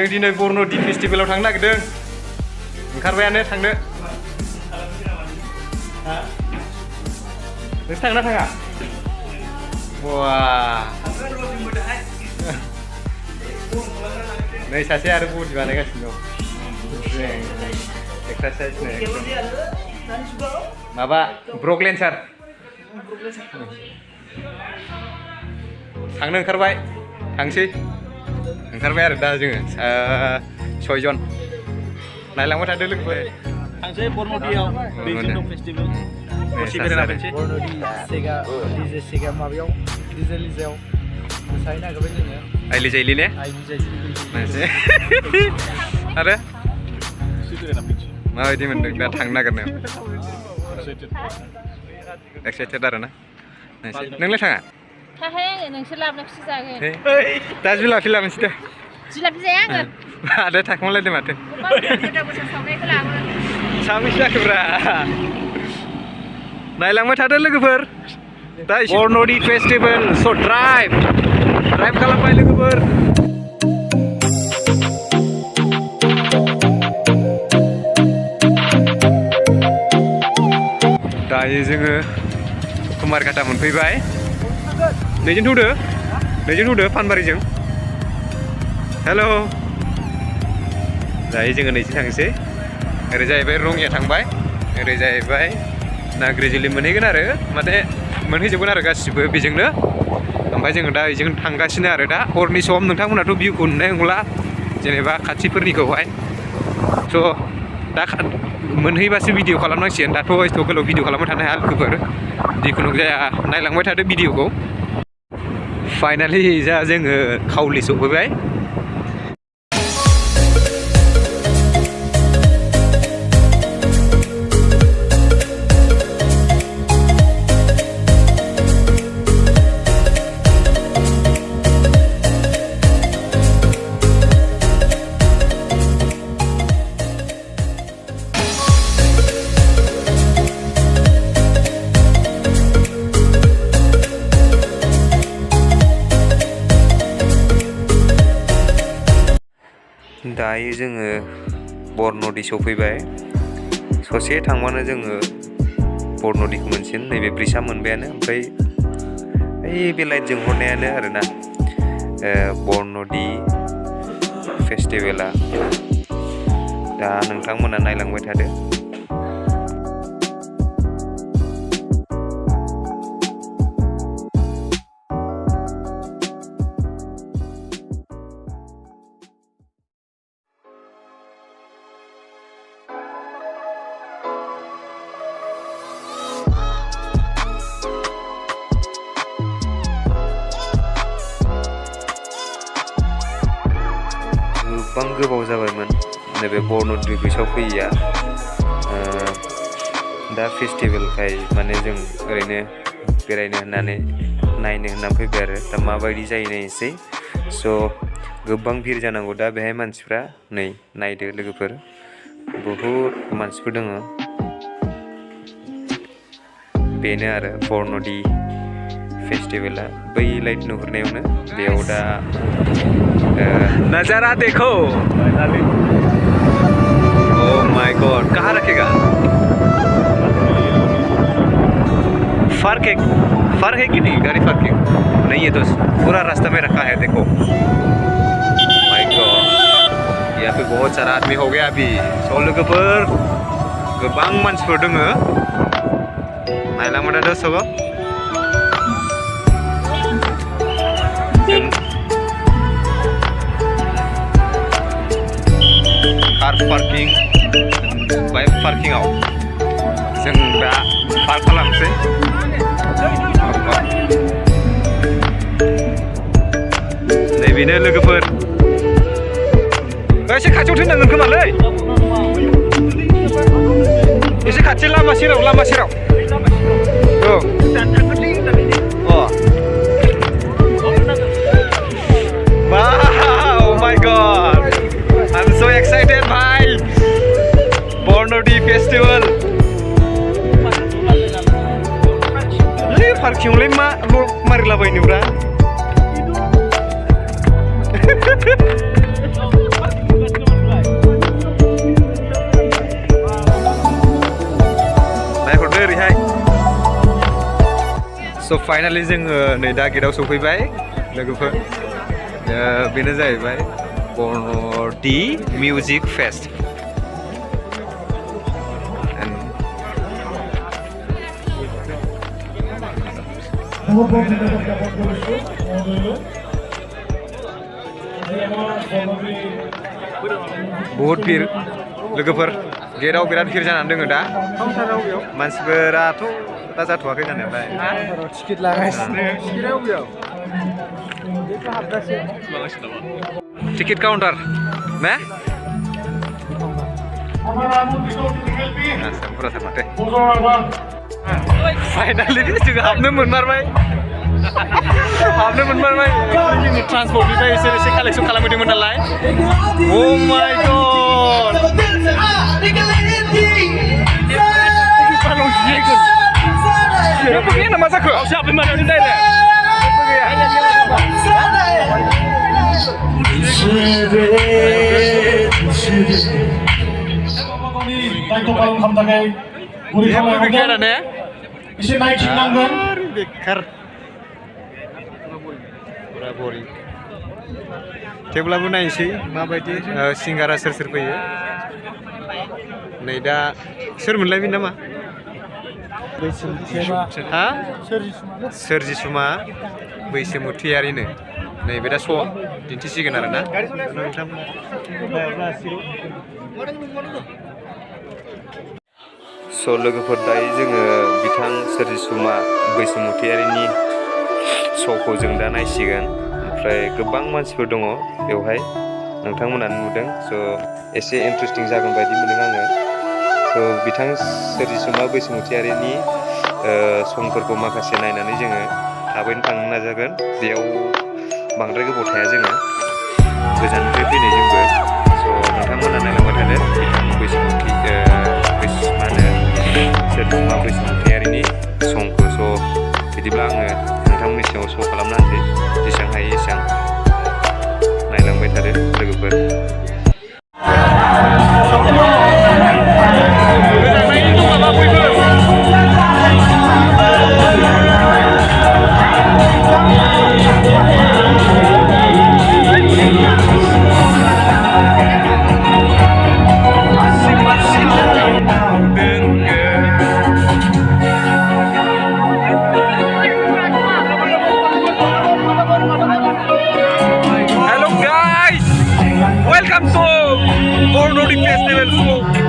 जों दिनै बरन'दि फेस्टिभेलाव थांनो नागिरदों ओंखारबायानो थांनो नोंसोर थांना थाङा बा नै सासे आरो बडि बानायगासिनो दं एक्सारसाइज माबा ब्रकलेन्सार थांनो ओंखारबाय थांसै ओंखारबाय आरो दा जोङो 6 जन नायलांबाय थादो लोगोफोर थांसै बरन'दियाव दैजिं फेस्टिभेल बरन'दि सेगा डिजे सेगा माबायाव डिजे लिजायाव मोसाहैनो नागिरबाय जोङो आइलि जाइलि ने आरो माबायदि मोनदों दा थांनो नागिरनायाव एक्साइटेड आरो ना नोंलाय थाङा थाहाय आङो नोंसोर लाबोनायखौसो जागोन दा जुलाफि लाबोनोसै दे जिलापि जाया आङो आदा थाखुमालायदों माथो सावनायखौ लाबो साबैसे जाखोब्रा नायलांबाय थादो लोगोफोर दा बरन'दि फेस्टिभेल स' ड्राइभ खालामबाय लोगोफोर दायो जोङो कुमारघाटा मोनफैबाय नैजों थौदो फानबारिजों हेल' दायो जोङो नैजों थांसै ओरै जाहैबाय रङिया थांबाय ओरै जाहैबाय नाग्रिजुलि मोनहैगोन आरो माने मोनहैजोबगोन आरो गासिबो बेजोंनो ओमफ्राय जोङो दा बेजों थांगासिनो आरो दा हरनि सम नोंथांमोनाथ' भिउखौ नुनाय नंला जेनेबा खाथिफोरनिखौहाय स' दा मोनहैबासो भिडिअ खालामनांसिगोन दाथ' एथ' गोलाव भिडिअ खालामबाय थानो हाया लोगोफोर जिखुनु जाया नायलांबाय थादो भिडिअखौ फाइनालि जा जोङो खावलि सफैबाय दायो जोङो बरन'दि सफैबाय ससे थांबानो जोङो बरन'दिखौ मोनसिगोन नैबे ब्रिजआ मोनबायानो ओमफ्राय ओइ बे लाइटजों हरनायानो आरोना बरन'दि फेस्टिभेला दा नोंथांमोना नायलांबाय थादो गोबां गोबाव जाबायमोन नैबे बरन'दि ब्रिजआव फैयैया दा फेस्टिभेलखाय माने जों ओरैनो बेरायनो होननानै नायनो होननानै फैबाय आरो दा माबायदि जायो नायनोसै स' गोबां भिर जानांगौ दा बेहाय मानसिफ्रा नै नायदो लोगोफोर बहुद मानसिफोर दङ बेनो आरो बरन'दि फेस्टिभेला बै लाइट नुहुरनायावनो बेयाव दा नजारा देखो ओह माय गॉड कहाँ रखेगा फर्क है कि नहीं गाड़ी पार्किंग नहीं है दोस्त पूरा रास्ता में रखा है देखो माय गॉड यहाँ पे बहुत सारा आदमी हो गया अभी सो लोगोफोर गोबां मानसिफोर दङ नायलांबाय थादो सब कार पार्किं बाइक पार्किंआव जों दा पार्क खालामसै नैबेनो लोगोफोर एसे खाथियाव दोननांगोन खोमालै एसे खाथि लामा सेराव औ Wow, my God! I'm so excited, bhai! Bornodi festival. Le parking le mari labai ni bra. स' फाइनालि जोङो नै दा गेटआव सफैबाय लोगोफोर बेनो जाहैबाय बर्न'दि मिउजिक फेस्ट बहुत भिर लोगोफोर गेटआव बिराद भिर जानानै दङ दा मानसिफोराथ' दा जाथ'वाखै जानायालाय टिकेट लागासिनो टिकेट काउन्टार ना बुरजाथार माथो फाइनालि जों हाबनो मोनमारबाय जोंनि ट्रान्सपर्टनिफ्राय एसे कालेक्सन खालामहैदोंमोन नालाय ओ माय गड जेबो मा जाखो बेखार थेवब्लाबो नायनोसै माबायदि सिंगारा सोर फैयो नै दा सोरमोनलाय बे नामा हा सोरजिसुमा बैसोमुथियारिनो नैबे दा स' दिन्थिसिगोन आरोना स' लोगोफोर दायो जोङो बिथां सोरजिसुमा बैसोमुथियारिनि श'खौ जों दा नायसिगोन ओमफ्राय गोबां मानसिफोर दङ बेवहाय नोंथांमोना नुदों स' एसे इन्टारेस्टिं जागोन बायदि मोनदों आङो स' बिथां सोरजिसुमा बैसोमुथियारिनि समफोरखौ माखासे नायनानै जोङो थाबैनो थांनो नाजागोन बेयाव बांद्राय गोबाव थाया जोङो गोजाननिफ्राय फैनाय जोंबो स' नोंथांमोना नायलांबाय थादो बिथां सोरजिसुमा बैसोमुथियारिनि समखौ स' बिदिब्ला आङो नोंथांमोननि सिगाङाव श' खालामना होनोसै जेसेबां हायो एसेबां नायलांबाय थादो लोगोफोर Welcome to Bornodi Festival.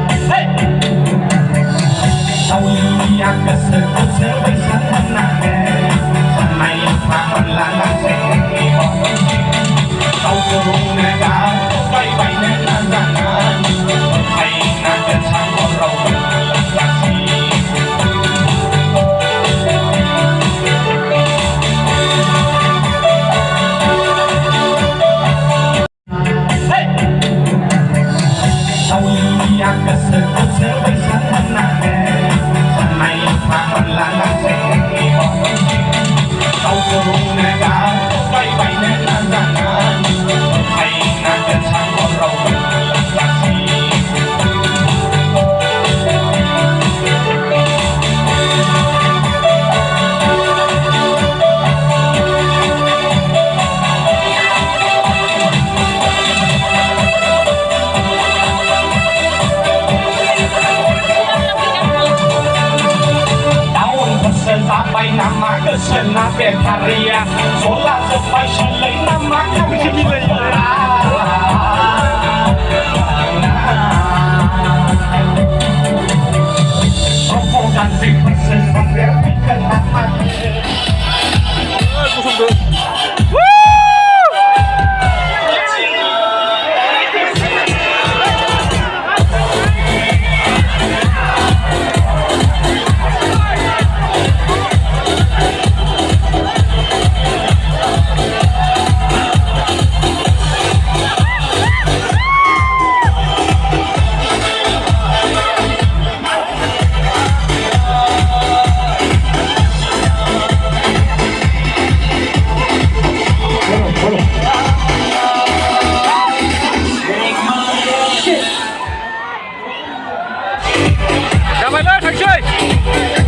Cảm ơn các thầy chơi.